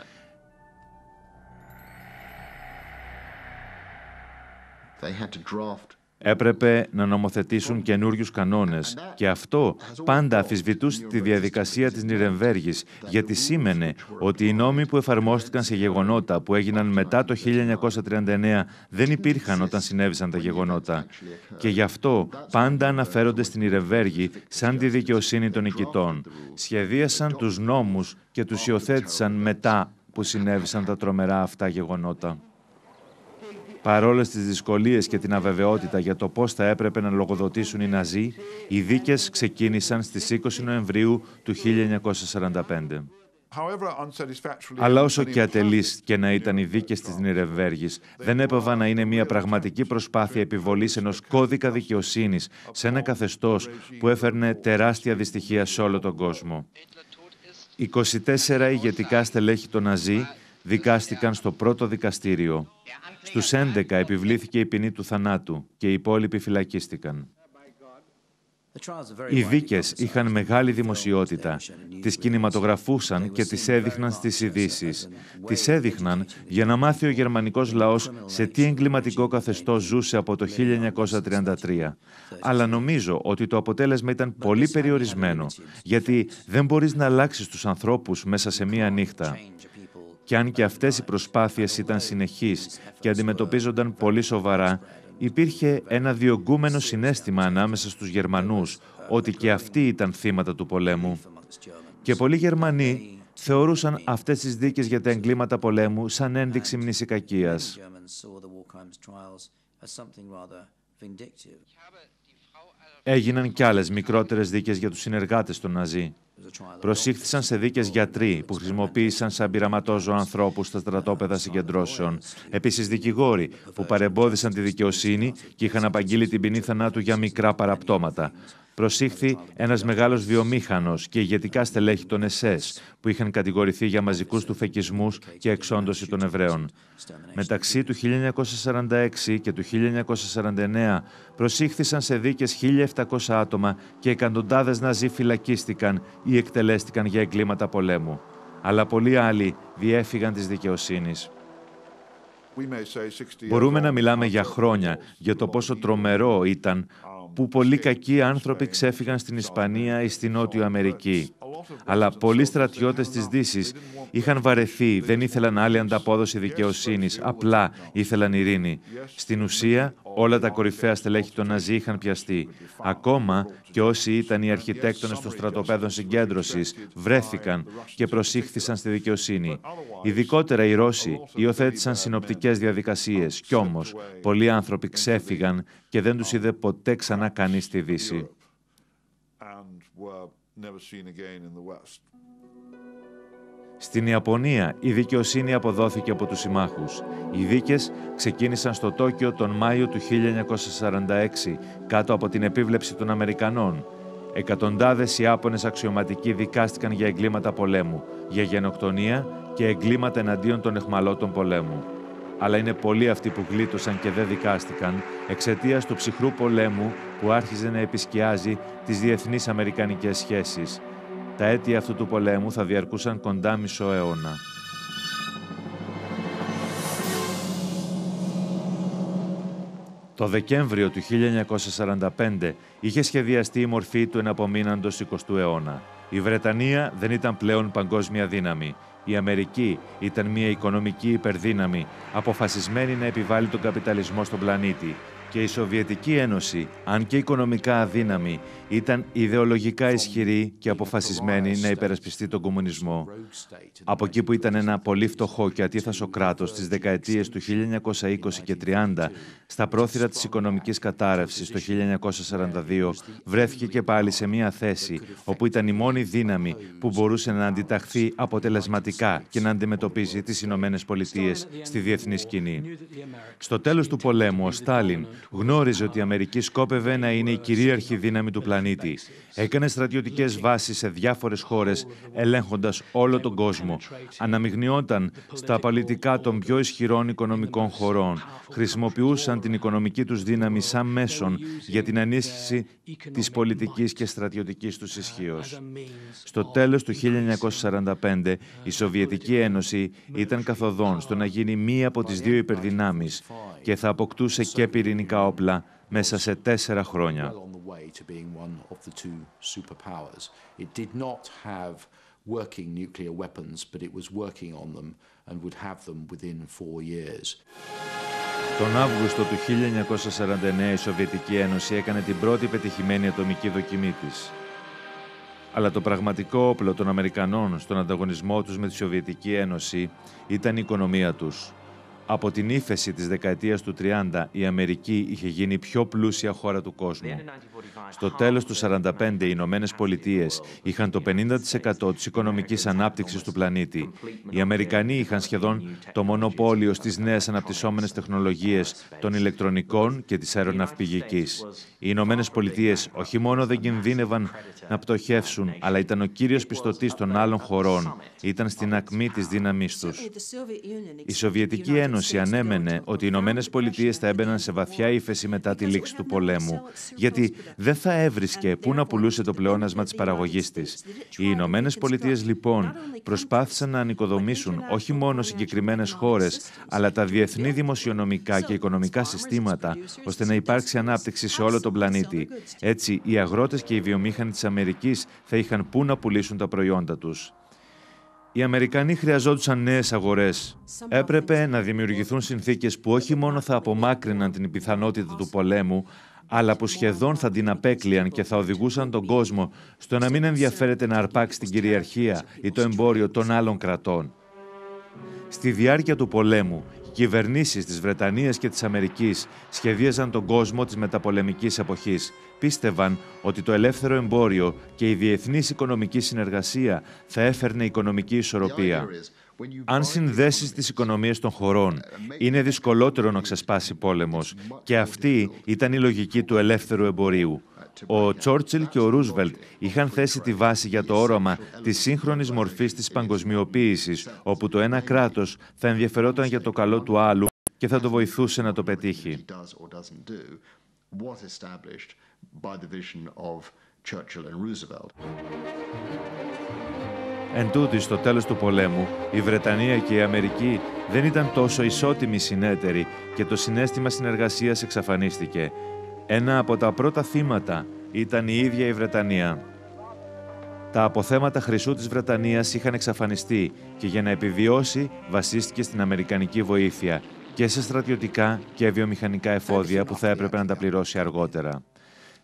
Έπρεπε να νομοθετήσουν καινούριους κανόνες και αυτό πάντα αμφισβητούσε τη διαδικασία της Νιρεμβέργης, γιατί σήμαινε ότι οι νόμοι που εφαρμόστηκαν σε γεγονότα που έγιναν μετά το 1939 δεν υπήρχαν όταν συνέβησαν τα γεγονότα. Και γι' αυτό πάντα αναφέρονται στην Νιρεμβέργη σαν τη δικαιοσύνη των νικητών. Σχεδίασαν τους νόμους και τους υιοθέτησαν μετά που συνέβησαν τα τρομερά αυτά γεγονότα. Παρόλες τις δυσκολίες και την αβεβαιότητα για το πώς θα έπρεπε να λογοδοτήσουν οι Ναζί, οι δίκες ξεκίνησαν στις 20 Νοεμβρίου του 1945. Αλλά όσο και ατελείς και να ήταν οι δίκες της Νιρεμβέργης, δεν έπαβαν να είναι μια πραγματική προσπάθεια επιβολής ενός κώδικα δικαιοσύνης σε ένα καθεστώς που έφερνε τεράστια δυστυχία σε όλο τον κόσμο. 24 ηγετικά στελέχη των Ναζί δικάστηκαν στο πρώτο δικαστήριο. Στους 11 επιβλήθηκε η ποινή του θανάτου και οι υπόλοιποι φυλακίστηκαν. Οι δίκες είχαν μεγάλη δημοσιότητα. Τις κινηματογραφούσαν και τις έδειχναν στις ειδήσεις. Τις έδειχναν για να μάθει ο γερμανικός λαός σε τι εγκληματικό καθεστώς ζούσε από το 1933. Αλλά νομίζω ότι το αποτέλεσμα ήταν πολύ περιορισμένο, γιατί δεν μπορείς να αλλάξεις τους ανθρώπους μέσα σε μία νύχτα. Και αν και αυτές οι προσπάθειες ήταν συνεχείς και αντιμετωπίζονταν πολύ σοβαρά, υπήρχε ένα διωγγούμενο συναίσθημα ανάμεσα στους Γερμανούς ότι και αυτοί ήταν θύματα του πολέμου. Και πολλοί Γερμανοί θεωρούσαν αυτές τις δίκες για τα εγκλήματα πολέμου σαν ένδειξη μνησικακίας. Έγιναν κι άλλες μικρότερες δίκες για τους συνεργάτες των Ναζί. Προσήχθησαν σε δίκες γιατροί που χρησιμοποίησαν σαν πειραματόζωο ανθρώπους στα στρατόπεδα συγκεντρώσεων. Επίσης δικηγόροι που παρεμπόδισαν τη δικαιοσύνη και είχαν απαγγείλει την ποινή θανάτου για μικρά παραπτώματα. Προσήχθη ένας μεγάλος βιομήχανος και ηγετικά στελέχη των SS που είχαν κατηγορηθεί για μαζικούς τουφεκισμούς και εξόντωση των Εβραίων. Μεταξύ του 1946 και του 1949 προσήχθησαν σε δίκες 1.700 άτομα και εκατοντάδες Ναζί φυλακίστηκαν ή εκτελέστηκαν για εγκλήματα πολέμου. Αλλά πολλοί άλλοι διέφυγαν της δικαιοσύνης. Μπορούμε να μιλάμε για χρόνια για το πόσο τρομερό ήταν που πολλοί κακοί άνθρωποι ξέφυγαν στην Ισπανία ή στην Νότιο Αμερική. Αλλά πολλοί στρατιώτες της Δύσης είχαν βαρεθεί, δεν ήθελαν άλλη ανταπόδοση δικαιοσύνης, απλά ήθελαν ειρήνη. Στην ουσία, όλα τα κορυφαία στελέχη των Ναζί είχαν πιαστεί. Ακόμα και όσοι ήταν οι αρχιτέκτονες των στρατοπέδων συγκέντρωσης βρέθηκαν και προσήχθησαν στη δικαιοσύνη. Ειδικότερα οι Ρώσοι υιοθέτησαν συνοπτικές διαδικασίες, κι όμως πολλοί άνθρωποι ξέφυγαν και δεν τους είδε ποτέ ξανά κανείς στη Δύση. Στην Ιαπωνία, η δικαιοσύνη αποδόθηκε από τους συμμάχους. Οι δίκες ξεκίνησαν στο Τόκιο τον Μάιο του 1946, κάτω από την επίβλεψη των Αμερικανών. Εκατοντάδες Ιάπωνες αξιωματικοί δικάστηκαν για εγκλήματα πολέμου, για γενοκτονία και εγκλήματα εναντίον των αιχμαλώτων πολέμου. Αλλά είναι πολλοί αυτοί που γλίτωσαν και δεν δικάστηκαν εξαιτίας του ψυχρού πολέμου που άρχιζε να επισκιάζει τις διεθνείς αμερικανικές σχέσεις. Τα αίτια αυτού του πολέμου θα διαρκούσαν κοντά μισό αιώνα. Το Δεκέμβριο του 1945 είχε σχεδιαστεί η μορφή του εναπομείναντος 20ου αιώνα. Η Βρετανία δεν ήταν πλέον παγκόσμια δύναμη. Η Αμερική ήταν μια οικονομική υπερδύναμη, αποφασισμένη να επιβάλλει τον καπιταλισμό στον πλανήτη. Και η Σοβιετική Ένωση, αν και οικονομικά αδύναμη, ήταν ιδεολογικά ισχυρή και αποφασισμένη να υπερασπιστεί τον κομμουνισμό. Από εκεί που ήταν ένα πολύ φτωχό και ατίθασο κράτος στις δεκαετίες του 1920 και 30, στα πρόθυρα της οικονομικής κατάρρευσης το 1942, βρέθηκε και πάλι σε μια θέση όπου ήταν η μόνη δύναμη που μπορούσε να αντιταχθεί αποτελεσματικά και να αντιμετωπίσει τις Ηνωμένες Πολιτείες στη διεθνή σκηνή. Στο τέλος του πολέμου, ο Στάλιν γνώριζε ότι η Αμερική σκόπευε να είναι η κυρίαρχη δύναμη του πλανήτη. Έκανε στρατιωτικές βάσεις σε διάφορες χώρες, ελέγχοντας όλο τον κόσμο. Αναμειγνιόταν στα πολιτικά των πιο ισχυρών οικονομικών χωρών. Χρησιμοποιούσαν την οικονομική τους δύναμη σαν μέσον για την ενίσχυση της πολιτικής και στρατιωτικής τους ισχύως. Στο τέλος του 1945, η Σοβιετική Ένωση ήταν καθοδόν στο να γίνει μία από τις δύο υπερδυνάμεις και θα αποκτούσε και πυρηνικά όπλα μέσα σε 4 χρόνια. Τον Αύγουστο του 1949 η Σοβιετική Ένωση έκανε την πρώτη πετυχημένη ατομική δοκιμή της. Αλλά το πραγματικό όπλο των Αμερικανών στον ανταγωνισμό τους με τη Σοβιετική Ένωση ήταν η οικονομία τους. Από την ύφεση της δεκαετίας του 30, η Αμερική είχε γίνει η πιο πλούσια χώρα του κόσμου. Στο τέλος του 1945, οι Ηνωμένες Πολιτείες είχαν το 50% της οικονομικής ανάπτυξης του πλανήτη. Οι Αμερικανοί είχαν σχεδόν το μονοπόλιο στις νέες αναπτυσσόμενες τεχνολογίες των ηλεκτρονικών και της αεροναυπηγικής. Οι Ηνωμένες Πολιτείες όχι μόνο δεν κινδύνευαν να πτωχεύσουν, αλλά ήταν ο κύριος πιστωτής των άλλων χωρών. Ήταν στην ακμή της δύναμής τους. Η Σοβιετική Ένωση ανέμενε ότι οι Ηνωμένες Πολιτείες θα έμπαιναν σε βαθιά ύφεση μετά τη λήξη του πολέμου, γιατί δεν θα έβρισκε πού να πουλούσε το πλεόνασμα της παραγωγής της. Οι Ηνωμένες Πολιτείες λοιπόν προσπάθησαν να ανοικοδομήσουν όχι μόνο συγκεκριμένες χώρες, αλλά τα διεθνή δημοσιονομικά και οικονομικά συστήματα, ώστε να υπάρξει ανάπτυξη σε όλο τον πλανήτη. Έτσι, οι αγρότες και οι βιομήχανοι της Αμερικής θα είχαν πού να πουλήσουν τα προϊόντα τους. Οι Αμερικανοί χρειαζόντουσαν νέες αγορές. Έπρεπε να δημιουργηθούν συνθήκες που όχι μόνο θα απομάκρυναν την πιθανότητα του πολέμου, αλλά που σχεδόν θα την απέκλειαν και θα οδηγούσαν τον κόσμο στο να μην ενδιαφέρεται να αρπάξει την κυριαρχία ή το εμπόριο των άλλων κρατών. Στη διάρκεια του πολέμου, οι κυβερνήσεις της Βρετανίας και της Αμερικής σχεδίαζαν τον κόσμο της μεταπολεμικής εποχής. Πίστευαν ότι το ελεύθερο εμπόριο και η διεθνής οικονομική συνεργασία θα έφερνε οικονομική ισορροπία. Αν συνδέσεις τις οικονομίες των χωρών, είναι δυσκολότερο να ξεσπάσει πόλεμος και αυτή ήταν η λογική του ελεύθερου εμπορίου. Ο Τσόρτσιλ και ο Ρούσβελτ είχαν θέσει τη βάση για το όραμα της σύγχρονης μορφής της παγκοσμιοποίησης, όπου το ένα κράτος θα ενδιαφερόταν για το καλό του άλλου και θα το βοηθούσε να το πετύχει. Εν τούτοις, στο τέλος του πολέμου, η Βρετανία και η Αμερική δεν ήταν τόσο ισότιμοι συνέτεροι και το συναίσθημα συνεργασίας εξαφανίστηκε. Ένα από τα πρώτα θύματα ήταν η ίδια η Βρετανία. Τα αποθέματα χρυσού της Βρετανίας είχαν εξαφανιστεί και για να επιβιώσει βασίστηκε στην αμερικανική βοήθεια και σε στρατιωτικά και βιομηχανικά εφόδια που θα έπρεπε να τα πληρώσει αργότερα.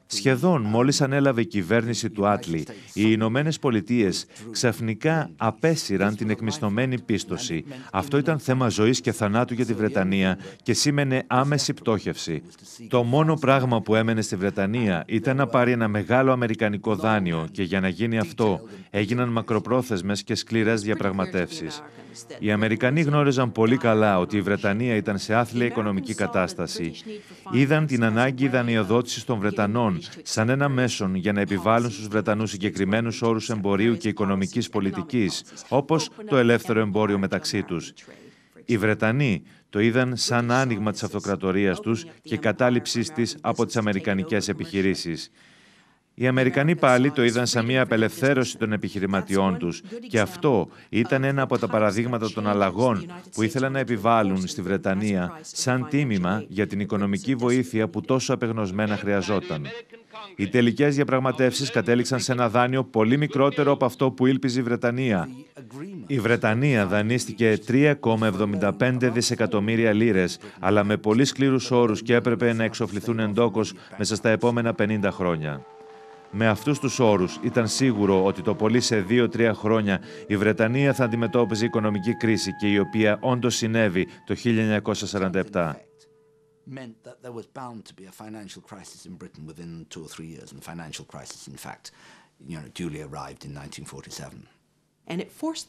Σχεδόν μόλις ανέλαβε η κυβέρνηση του Άτλη, οι Ηνωμένες Πολιτείες ξαφνικά απέσυραν την εκμισθωμένη πίστοση. Αυτό ήταν θέμα ζωής και θανάτου για τη Βρετανία και σήμαινε άμεση πτώχευση. Το μόνο πράγμα που έμενε στη Βρετανία ήταν να πάρει ένα μεγάλο αμερικανικό δάνειο και για να γίνει αυτό έγιναν μακροπρόθεσμες και σκληρές διαπραγματεύσεις. Οι Αμερικανοί γνώριζαν πολύ καλά ότι η Βρετανία ήταν σε άθλια οικονομική κατάσταση. Είδαν την ανάγκη δανειοδότησης των Βρετανών σαν ένα μέσον για να επιβάλλουν στους Βρετανούς συγκεκριμένους όρους εμπορίου και οικονομικής πολιτικής, όπως το ελεύθερο εμπόριο μεταξύ τους. Οι Βρετανοί το είδαν σαν άνοιγμα της αυτοκρατορίας τους και κατάληψής της από τις αμερικανικές επιχειρήσεις. Οι Αμερικανοί πάλι το είδαν σαν μια απελευθέρωση των επιχειρηματιών τους και αυτό ήταν ένα από τα παραδείγματα των αλλαγών που ήθελαν να επιβάλλουν στη Βρετανία σαν τίμημα για την οικονομική βοήθεια που τόσο απεγνωσμένα χρειαζόταν. Οι τελικές διαπραγματεύσεις κατέληξαν σε ένα δάνειο πολύ μικρότερο από αυτό που ήλπιζε η Βρετανία. Η Βρετανία δανείστηκε 3,75 δισεκατομμύρια λίρες, αλλά με πολύ σκληρούς όρους και έπρεπε να εξοφληθούν εντόκως μέσα στα επόμενα 50 χρόνια. Με αυτούς τους όρους ήταν σίγουρο ότι το πολύ σε 2-3 χρόνια η Βρετανία θα αντιμετώπιζε οικονομική κρίση και η οποία όντως συνέβη το 1947.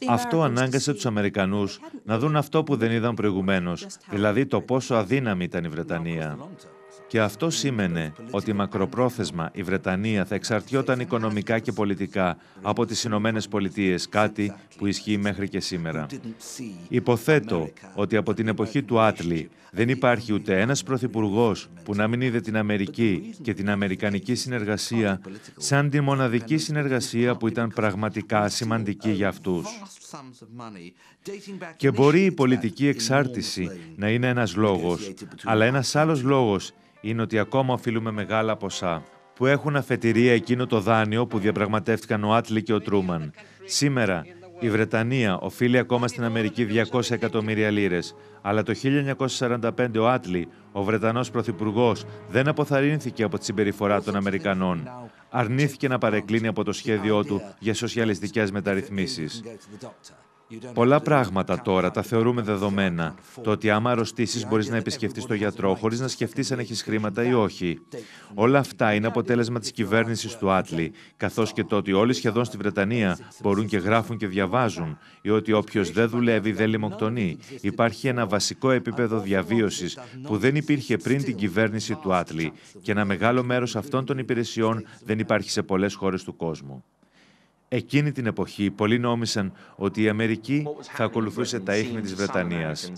Αυτό ανάγκασε τους Αμερικανούς να δουν αυτό που δεν είδαν προηγουμένως, δηλαδή το πόσο αδύναμη ήταν η Βρετανία. Και αυτό σήμαινε ότι μακροπρόθεσμα η Βρετανία θα εξαρτιόταν οικονομικά και πολιτικά από τις Ηνωμένες Πολιτείες, κάτι που ισχύει μέχρι και σήμερα. Υποθέτω ότι από την εποχή του Άτλι δεν υπάρχει ούτε ένας πρωθυπουργός που να μην είδε την Αμερική και την αμερικανική συνεργασία σαν τη μοναδική συνεργασία που ήταν πραγματικά σημαντική για αυτούς. Και μπορεί η πολιτική εξάρτηση να είναι ένας λόγος, αλλά ένας άλλος λόγος είναι ότι ακόμα οφείλουμε μεγάλα ποσά, που έχουν αφετηρία εκείνο το δάνειο που διαπραγματεύτηκαν ο Άτλι και ο Τρούμαν. Σήμερα η Βρετανία οφείλει ακόμα στην Αμερική 200 εκατομμύρια λίρες, αλλά το 1945 ο Άτλι, ο Βρετανός πρωθυπουργός, δεν αποθαρρύνθηκε από τη συμπεριφορά των Αμερικανών. Αρνήθηκε να παρεκκλίνει από το σχέδιό του για σοσιαλιστικές μεταρρυθμίσεις. Πολλά πράγματα τώρα τα θεωρούμε δεδομένα. Το ότι άμα αρρωστήσεις μπορείς να επισκεφτείς τον γιατρό χωρίς να σκεφτείς αν έχεις χρήματα ή όχι. Όλα αυτά είναι αποτέλεσμα της κυβέρνησης του Άτλι, καθώς και το ότι όλοι σχεδόν στη Βρετανία μπορούν και γράφουν και διαβάζουν, ή ότι όποιος δεν δουλεύει δεν λιμοκτονεί. Υπάρχει ένα βασικό επίπεδο διαβίωσης που δεν υπήρχε πριν την κυβέρνηση του Άτλι και ένα μεγάλο μέρος αυτών των υπηρεσιών δεν υπάρχει σε πολλές χώρες του κόσμου. Εκείνη την εποχή, πολλοί νόμισαν ότι η Αμερική θα ακολουθούσε τα ίχνη της Βρετανίας.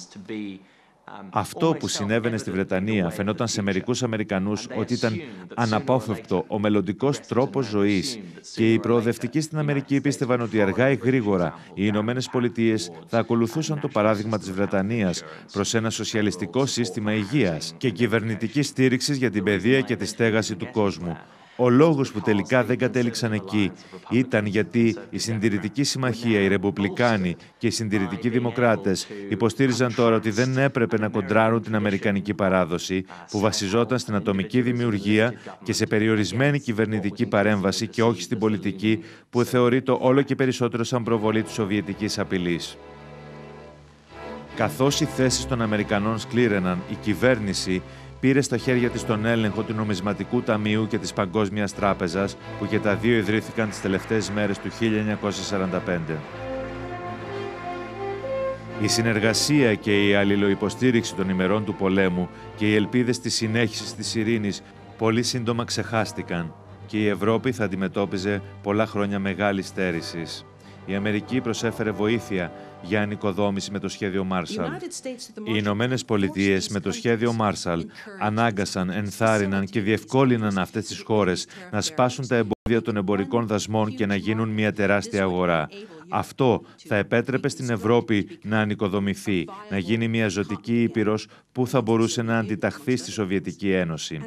Αυτό που συνέβαινε στη Βρετανία φαινόταν σε μερικούς Αμερικανούς ότι ήταν αναπόφευκτο ο μελλοντικός τρόπος ζωής και οι προοδευτικοί στην Αμερική πίστευαν ότι αργά ή γρήγορα οι Ηνωμένες Πολιτείες θα ακολουθούσαν το παράδειγμα της Βρετανίας προς ένα σοσιαλιστικό σύστημα υγείας και κυβερνητική στήριξη για την παιδεία και τη στέγαση του κόσμου. Ο λόγος που τελικά δεν κατέληξαν εκεί ήταν γιατί η Συντηρητική Συμμαχία, οι Ρεπουμπλικάνοι και οι Συντηρητικοί Δημοκράτες υποστήριζαν τώρα ότι δεν έπρεπε να κοντράρουν την αμερικανική παράδοση που βασιζόταν στην ατομική δημιουργία και σε περιορισμένη κυβερνητική παρέμβαση και όχι στην πολιτική που θεωρείται όλο και περισσότερο σαν προβολή της σοβιετικής απειλής. Καθώς οι θέσεις των Αμερικανών σκλήραιναν, η κυβέρνηση πήρε στα χέρια της τον έλεγχο του Νομισματικού Ταμείου και της Παγκόσμιας Τράπεζας, που και τα δύο ιδρύθηκαν τις τελευταίες μέρες του 1945. Η συνεργασία και η αλληλοϊποστήριξη των ημερών του πολέμου και οι ελπίδες της συνέχισης της ειρήνης πολύ σύντομα ξεχάστηκαν και η Ευρώπη θα αντιμετώπιζε πολλά χρόνια μεγάλης στέρησης. Η Αμερική προσέφερε βοήθεια για ανοικοδόμηση με το σχέδιο Μάρσαλ. Οι Ηνωμένες Πολιτείες με το σχέδιο Μάρσαλ ανάγκασαν, ενθάρρυναν και διευκόλυναν αυτές τις χώρες να σπάσουν τα εμπόδια των εμπορικών δασμών και να γίνουν μια τεράστια αγορά. Αυτό θα επέτρεπε στην Ευρώπη να ανοικοδομηθεί, να γίνει μια ζωτική ήπειρος που θα μπορούσε να αντιταχθεί στη Σοβιετική Ένωση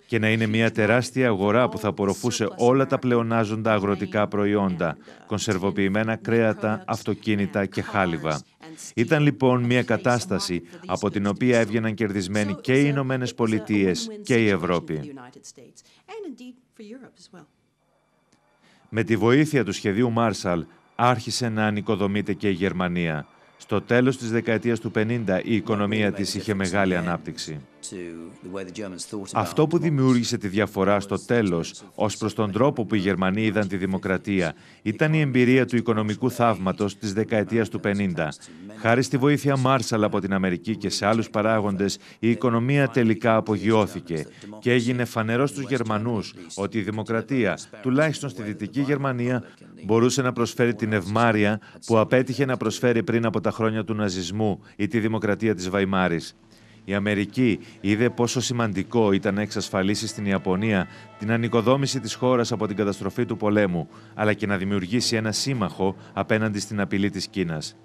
και να είναι μια τεράστια αγορά που θα απορροφούσε όλα τα πλεονάζοντα αγροτικά προϊόντα, κονσερβοποιημένα κρέατα, αυτοκίνητα και χάλιβα. Ήταν λοιπόν μια κατάσταση από την οποία έβγαιναν κερδισμένοι και οι Ηνωμένες Πολιτείες και η Ευρώπη. Με τη βοήθεια του σχεδίου Μάρσαλ άρχισε να ανοικοδομείται και η Γερμανία. Στο τέλος της δεκαετίας του 50 η οικονομία της είχε μεγάλη ανάπτυξη. Αυτό που δημιούργησε τη διαφορά στο τέλος, ως προς τον τρόπο που οι Γερμανοί είδαν τη δημοκρατία, ήταν η εμπειρία του οικονομικού θαύματος της δεκαετίας του 50. Χάρη στη βοήθεια Μάρσαλ από την Αμερική και σε άλλους παράγοντες, η οικονομία τελικά απογειώθηκε και έγινε φανερό στους Γερμανούς ότι η δημοκρατία, τουλάχιστον στη Δυτική Γερμανία, μπορούσε να προσφέρει την ευμάρεια που απέτυχε να προσφέρει πριν από τα χρόνια του ναζισμού ή τη δημοκρατία της Βαϊμάρης. Η Αμερική είδε πόσο σημαντικό ήταν να εξασφαλίσει στην Ιαπωνία την ανοικοδόμηση της χώρας από την καταστροφή του πολέμου, αλλά και να δημιουργήσει ένα σύμμαχο απέναντι στην απειλή της Κίνας.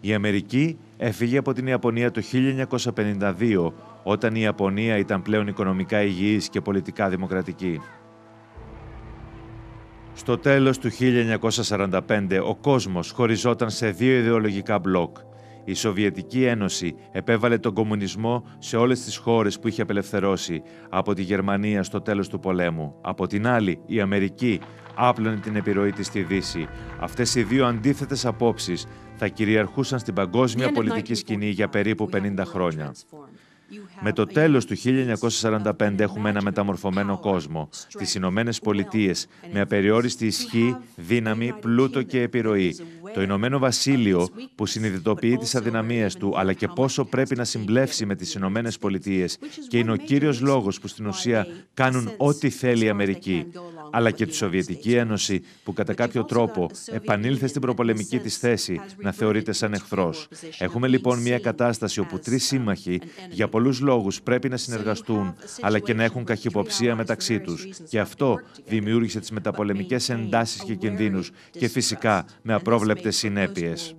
Η Αμερική έφυγε από την Ιαπωνία το 1952, όταν η Ιαπωνία ήταν πλέον οικονομικά υγιής και πολιτικά δημοκρατική. Στο τέλος του 1945, ο κόσμος χωριζόταν σε δύο ιδεολογικά μπλοκ. Η Σοβιετική Ένωση επέβαλε τον κομμουνισμό σε όλες τις χώρες που είχε απελευθερώσει από τη Γερμανία στο τέλος του πολέμου. Από την άλλη, η Αμερική άπλωνε την επιρροή της στη Δύση. Αυτές οι δύο αντίθετες απόψεις θα κυριαρχούσαν στην παγκόσμια πολιτική σκηνή για περίπου 50 χρόνια. Με το τέλος του 1945 έχουμε ένα μεταμορφωμένο κόσμο, τις Ηνωμένες Πολιτείες, με απεριόριστη ισχύ, δύναμη, πλούτο και επιρροή. Το Ηνωμένο Βασίλειο, που συνειδητοποιεί τις αδυναμίες του, αλλά και πόσο πρέπει να συμπλεύσει με τις Ηνωμένες Πολιτείες και είναι ο κύριος λόγος που στην ουσία κάνουν ό,τι θέλει η Αμερική. Αλλά και τη Σοβιετική Ένωση, που κατά κάποιο τρόπο επανήλθε στην προπολεμική της θέση να θεωρείται σαν εχθρός. Έχουμε λοιπόν μια κατάσταση όπου τρεις σύμμαχοι για πολλούς λόγους πρέπει να συνεργαστούν, αλλά και να έχουν καχυποψία μεταξύ τους. Και αυτό δημιούργησε τις μεταπολεμικές εντάσεις και κινδύνους και φυσικά με απρόβλεπτες συνέπειες.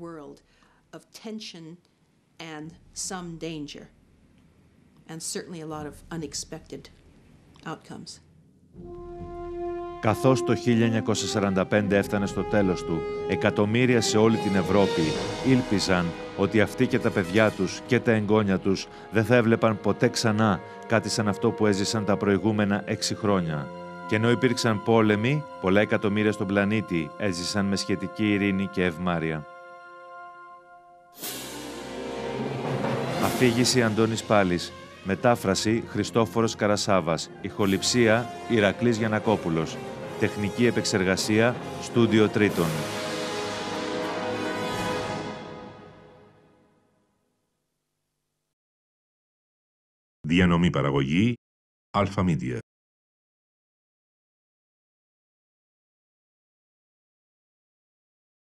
Καθώς το 1945 έφτανε στο τέλος του, εκατομμύρια σε όλη την Ευρώπη ήλπιζαν ότι αυτοί και τα παιδιά τους και τα εγγόνια τους δεν θα έβλεπαν ποτέ ξανά κάτι σαν αυτό που έζησαν τα προηγούμενα 6 χρόνια. Και ενώ υπήρξαν πόλεμοι, πολλά εκατομμύρια στον πλανήτη έζησαν με σχετική ειρήνη και ευμάρεια. Αφήγηση Αντώνης Πάλης. Μετάφραση Χριστόφορος Καρασάβας. Ηχοληψία Ηρακλής Γιαννακόπουλος. Τεχνική επεξεργασία Στούντιο Τρίτον. Διανομή παραγωγή Αλφα Μίδια.